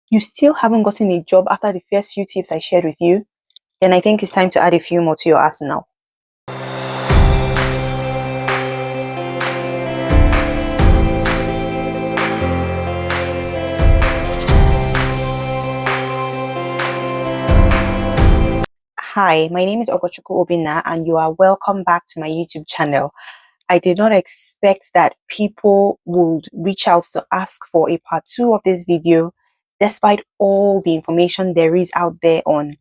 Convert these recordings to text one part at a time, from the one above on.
You still haven't gotten a job after the first few tips I shared with you? Then I think it's time to add a few more to your arsenal. Hi, my name is Ogochukwu Obina and you are welcome back to my YouTube channel. I did not expect that people would reach out to ask for a part 2 of this video, despite all the information there is out there on,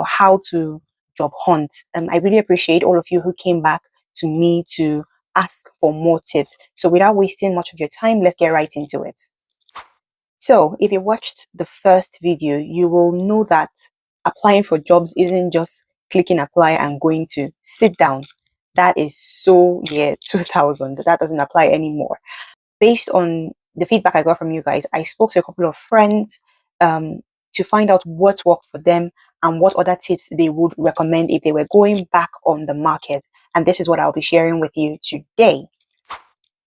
how to job hunt. I really appreciate all of you who came back to me to ask for more tips. So without wasting much of your time, let's get right into it. So if you watched the first video, you will know that applying for jobs isn't just clicking apply and going to sit down. That is so year 2000. That doesn't apply anymore. Based on the feedback I got from you guys, I spoke to a couple of friends to find out what worked for them and what other tips they would recommend if they were going back on the market. And this is what I'll be sharing with you today.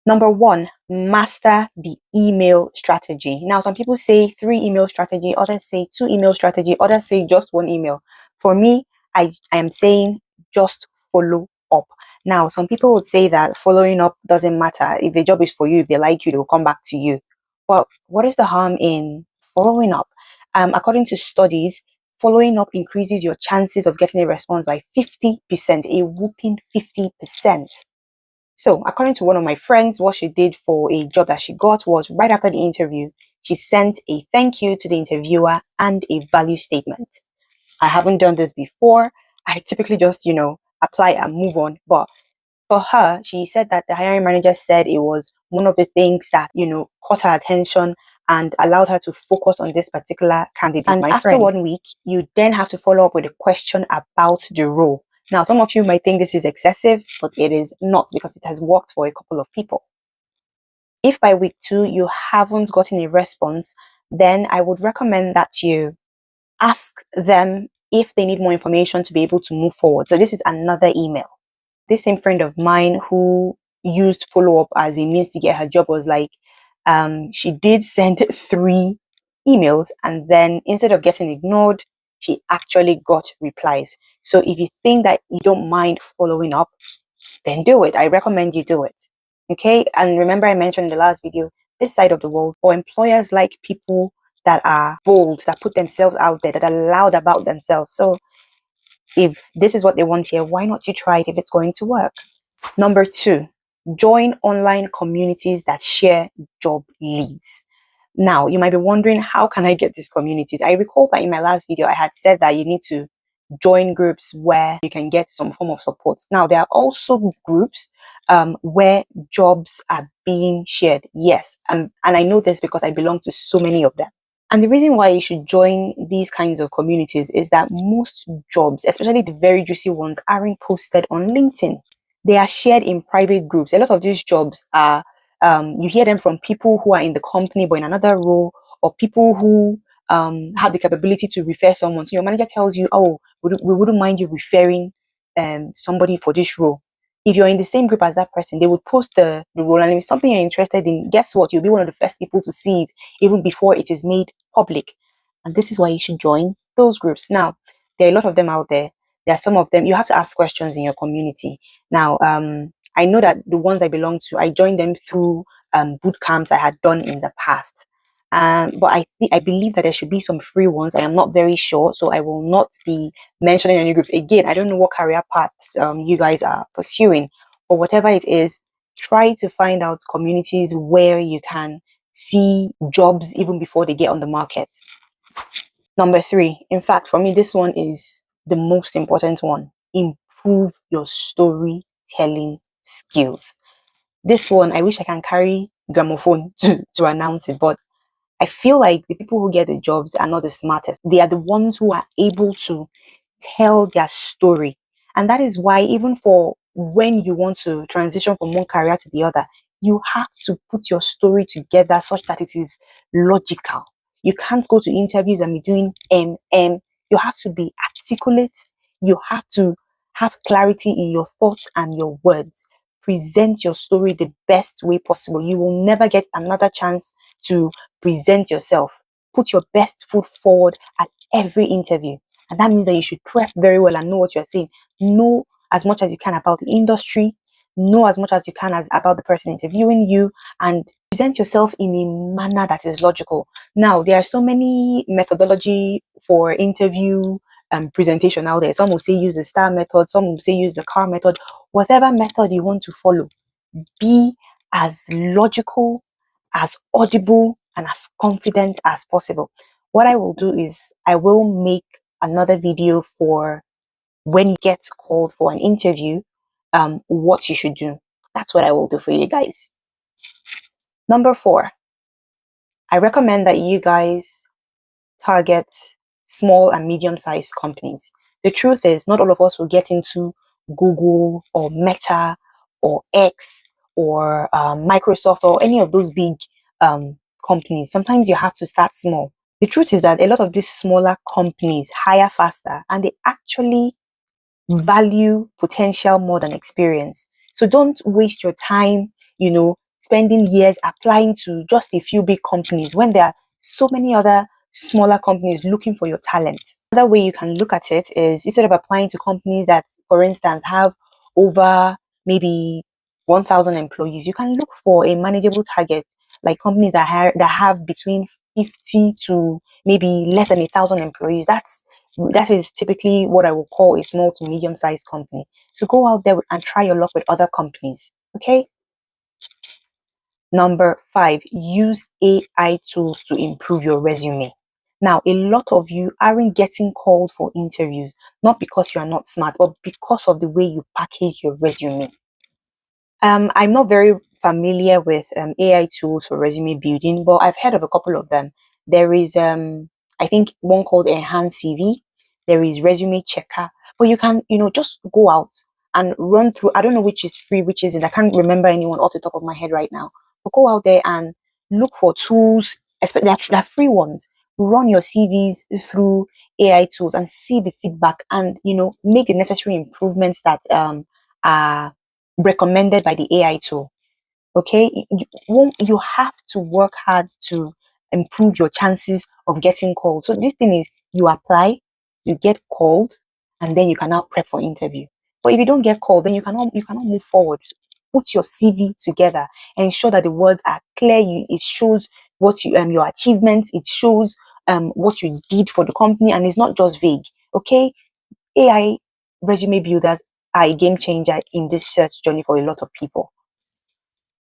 Number 1, master the email strategy. Now, some people say 3 email strategy, others say 2 email strategy, others say just 1 email. For me, I am saying just follow up. Now, some people would say that following up doesn't matter. If the job is for you, if they like you, they will come back to you. Well, what is the harm in following up? According to studies, following up increases your chances of getting a response by 50%, a whooping 50%. So, according to one of my friends, what she did for a job that she got was right after the interview, she sent a thank you to the interviewer and a value statement. I haven't done this before. I typically just, apply and move on. But for her, she said that the hiring manager said it was one of the things that, caught her attention and allowed her to focus on this particular candidate. And after 1 week, you then have to follow up with a question about the role. Now, some of you might think this is excessive, but it is not, because it has worked for a couple of people. If by week 2 you haven't gotten a response, then I would recommend that you ask them if they need more information to be able to move forward. So this is another email. This same friend of mine who used follow-up as a means to get her job was like, she did send 3 emails, and then instead of getting ignored, she actually got replies. So if you think that you don't mind following up, then do it. I recommend you do it. Okay. And remember, I mentioned in the last video, this side of the world, for employers like people that are bold, that put themselves out there, that are loud about themselves. So if this is what they want here, why not you try it if it's going to work? Number 2, join online communities that share job leads. Now, you might be wondering, how can I get these communities? I recall that in my last video, I had said that you need to join groups where you can get some form of support. Now, there are also groups where jobs are being shared. Yes, and I know this because I belong to so many of them. And the reason why you should join these kinds of communities is that most jobs, especially the very juicy ones, aren't posted on LinkedIn. They are shared in private groups. A lot of these jobs are, you hear them from people who are in the company but in another role, or people who have the capability to refer someone. So your manager tells you, oh, we wouldn't mind you referring somebody for this role. If you're in the same group as that person, they would post the role, and if it's something you're interested in, guess what? You'll be one of the first people to see it even before it is made public. And this is why you should join those groups. Now, there are a lot of them out there. There are some of them, you have to ask questions in your community. Now, I know that the ones I belong to, I joined them through boot camps I had done in the past. But I believe that there should be some free ones. I am not very sure, so I will not be mentioning any groups. Again, I don't know what career paths you guys are pursuing, but whatever it is, try to find out communities where you can see jobs even before they get on the market. Number 3, in fact, for me, this one is the most important one. Improve your storytelling skills. This one, I wish I can carry gramophone to announce it, but I feel like the people who get the jobs are not the smartest. They are the ones who are able to tell their story. And that is why, even for when you want to transition from one career to the other, you have to put your story together such that it is logical. You can't go to interviews and be doing You have to be articulate. You have to have clarity in your thoughts and your words. Present your story the best way possible. You will never get another chance to present yourself. put your best foot forward at every interview. And that means that you should prep very well and know what you're saying. Know as much as you can about the industry, know as much as you can about the person interviewing you, and present yourself in a manner that is logical. Now, there are so many methodology for interview presentation out there. Some will say use the star method, some will say use the car method. Whatever method you want to follow, be as logical, as audible, and as confident as possible. What I will do is I will make another video for when you get called for an interview, what you should do. That's what I will do for you guys. Number 4, I recommend that you guys target small and medium-sized companies. The truth is, not all of us will get into Google or Meta or X or Microsoft or any of those big companies. Sometimes you have to start small. The truth is that a lot of these smaller companies hire faster and they actually value potential more than experience. So don't waste your time, spending years applying to just a few big companies when there are so many other smaller companies looking for your talent. Another way you can look at it is instead of applying to companies that, for instance, have over maybe 1,000 employees, you can look for a manageable target, like companies that have between 50 to maybe less than 1,000 employees. That is typically what I will call a small to medium sized company. So go out there and try your luck with other companies. Okay. Number 5, use AI tools to improve your resume. Now, a lot of you aren't getting called for interviews, not because you are not smart, but because of the way you package your resume. I'm not very familiar with AI tools for resume building, but I've heard of a couple of them. There is, I think, one called Enhance CV. There is Resume Checker, but you can, just go out and run through. I don't know which is free, which isn't. I can't remember anyone off the top of my head right now. But go out there and look for tools, especially they're free ones. Run your CVs through AI tools and see the feedback, and make the necessary improvements that are recommended by the AI tool. Okay, you have to work hard to improve your chances of getting called. So this thing is, you apply, you get called, and then you can now prep for interview. But if you don't get called, then you cannot move forward. Put your CV together, ensure that the words are clear. It shows what your achievements. It shows what you did for the company, and it's not just vague. Okay, AI resume builders are a game changer in this search journey for a lot of people.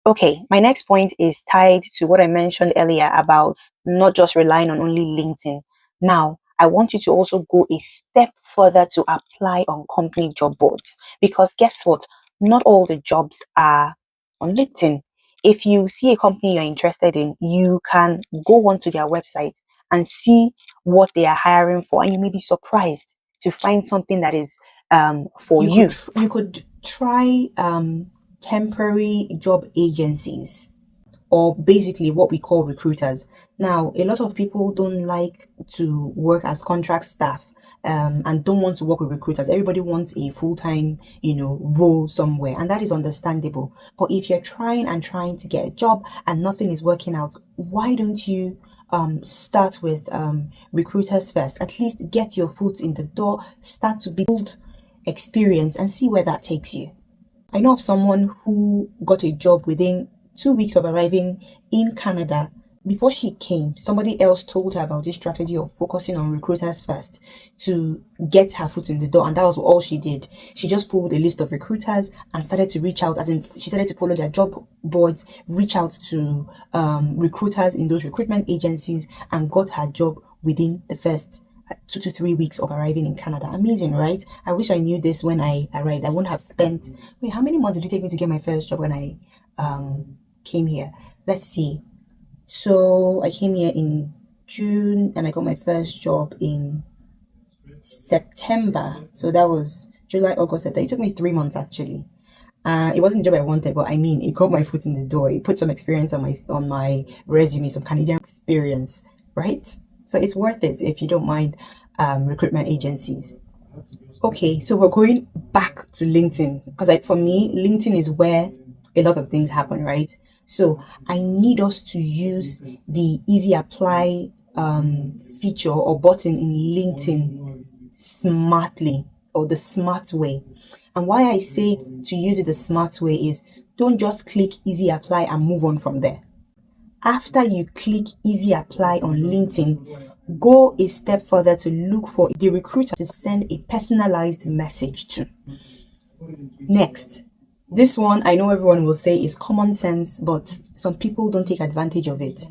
Okay, my next point is tied to what I mentioned earlier about not just relying on only LinkedIn. Now, I want you to also go a step further to apply on company job boards, because guess what? Not all the jobs are on LinkedIn. If you see a company you're interested in, you can go onto their website and see what they are hiring for, and you may be surprised to find something that is for you. You could try temporary job agencies, or basically what we call recruiters. Now, a lot of people don't like to work as contract staff and don't want to work with recruiters. Everybody wants a full-time, role somewhere, and that is understandable. But if you're trying to get a job and nothing is working out, why don't you start with recruiters first? At least get your foot in the door, start to build experience, and see where that takes you. I know of someone who got a job within 2 weeks of arriving in Canada. Before she came, somebody else told her about this strategy of focusing on recruiters first to get her foot in the door, and that was all she did. She just pulled a list of recruiters and started to reach out, as in she started to follow their job boards, reach out to recruiters in those recruitment agencies, and got her job within the first 2 to 3 weeks of arriving in Canada. Amazing, right? I wish I knew this when I arrived. I wouldn't have spent... Wait, how many months did it take me to get my first job when I came here? Let's see. So I came here in June and I got my first job in September. So that was July, August, September. It took me 3 months actually. It wasn't the job I wanted, but I mean, it got my foot in the door. It put some experience on my resume, some Canadian experience, right? So it's worth it if you don't mind recruitment agencies. Okay, so we're going back to LinkedIn, because for me, LinkedIn is where a lot of things happen, right? So I need us to use the easy apply feature or button in LinkedIn smartly, or the smart way. And why I say to use it the smart way is, don't just click easy apply and move on from there. After you click easy apply on LinkedIn, go a step further to look for the recruiter to send a personalized message to. Next, this one I know everyone will say is common sense, but some people don't take advantage of it.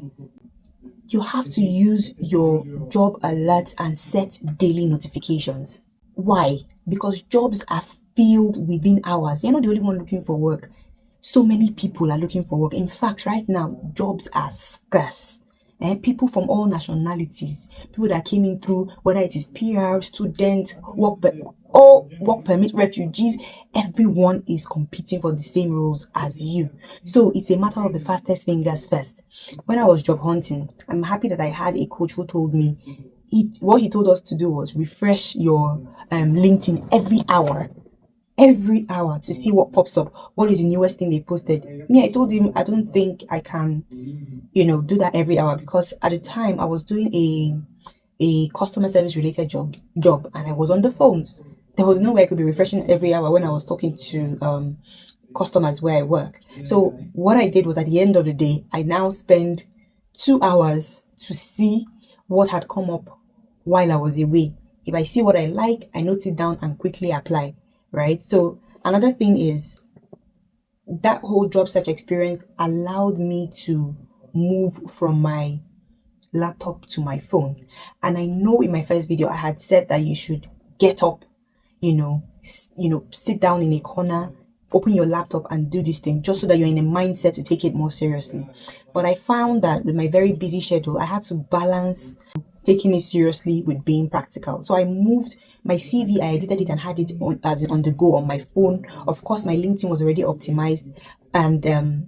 You have to use your job alerts and set daily notifications. Why? Because jobs are filled within hours. You're not the only one looking for work. So many people are looking for work. In fact, right now, jobs are scarce. And people from all nationalities, people that came in through, whether it is PR, students, all work permit, refugees, everyone is competing for the same roles as you. So it's a matter of the fastest fingers first. When I was job hunting, I'm happy that I had a coach who told me what he told us to do was refresh your LinkedIn every hour to see what pops up. What is the newest thing they posted? Me, I told him I don't think I can, do that every hour, because at the time I was doing a customer service related job and I was on the phones. There was no way I could be refreshing every hour when I was talking to customers where I work. So what I did was, at the end of the day, I now spend 2 hours to see what had come up while I was away. If I see what I like, I note it down and quickly apply, right? So another thing is, that whole job search experience allowed me to move from my laptop to my phone. And I know in my first video I had said that you should get up, sit down in a corner, open your laptop and do this thing, just so that you're in a mindset to take it more seriously. But I found that with my very busy schedule, I had to balance taking it seriously with being practical. So I moved my CV, I edited it and had it on the go on my phone. Of course, my LinkedIn was already optimized, and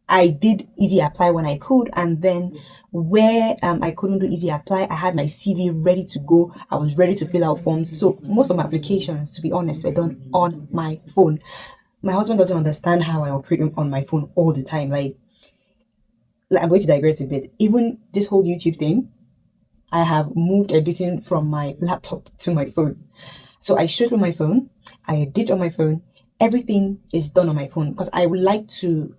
I did easy apply when I could, and then where I couldn't do easy apply, I had my CV ready to go. I was ready to fill out forms. So most of my applications, to be honest, were done on my phone. My husband doesn't understand how I operate on my phone all the time. Like I'm going to digress a bit. Even this whole YouTube thing, I have moved editing from my laptop to my phone. So I shoot on my phone, I edit on my phone, everything is done on my phone, because I would like to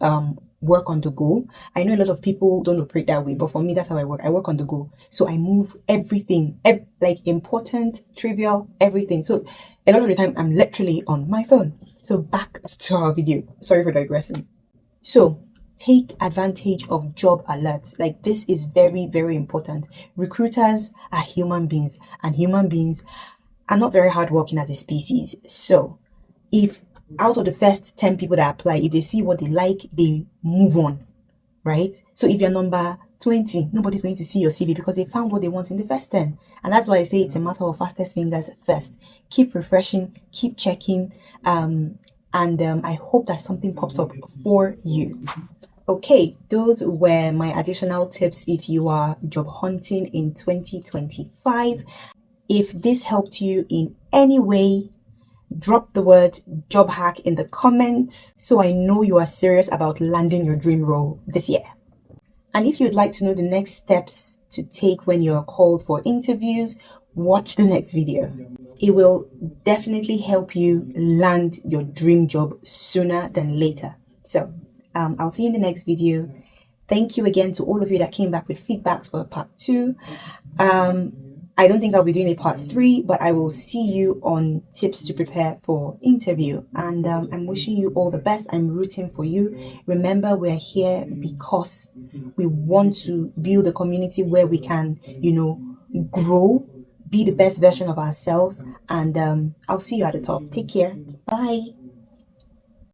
work on the go. I know a lot of people don't operate that way, but for me, that's how I work. I work on the go. So I move everything, like important, trivial, everything. So a lot of the time, I'm literally on my phone. So back to our video. Sorry for digressing. So take advantage of job alerts. Like, this is very, very important. Recruiters are human beings, and human beings are not very hardworking as a species. So if out of the first 10 people that apply, if they see what they like, they move on, right? So if you're number 20, nobody's going to see your CV because they found what they want in the first 10. And that's why I say it's a matter of fastest fingers first. Keep refreshing, keep checking, and I hope that something pops up for you. Okay, those were my additional tips if you are job hunting in 2025. If this helped you in any way, drop the word job hack in the comments so I know you are serious about landing your dream role this year. And if you'd like to know the next steps to take when you're called for interviews, watch the next video. It will definitely help you land your dream job sooner than later. So I'll see you in the next video. Thank you again to all of you that came back with feedbacks for part 2. I don't think I'll be doing a part 3, but I will see you on tips to prepare for interview. And I'm wishing you all the best. I'm rooting for you. Remember, we're here because we want to build a community where we can, grow, be the best version of ourselves. And I'll see you at the top. Take care. Bye.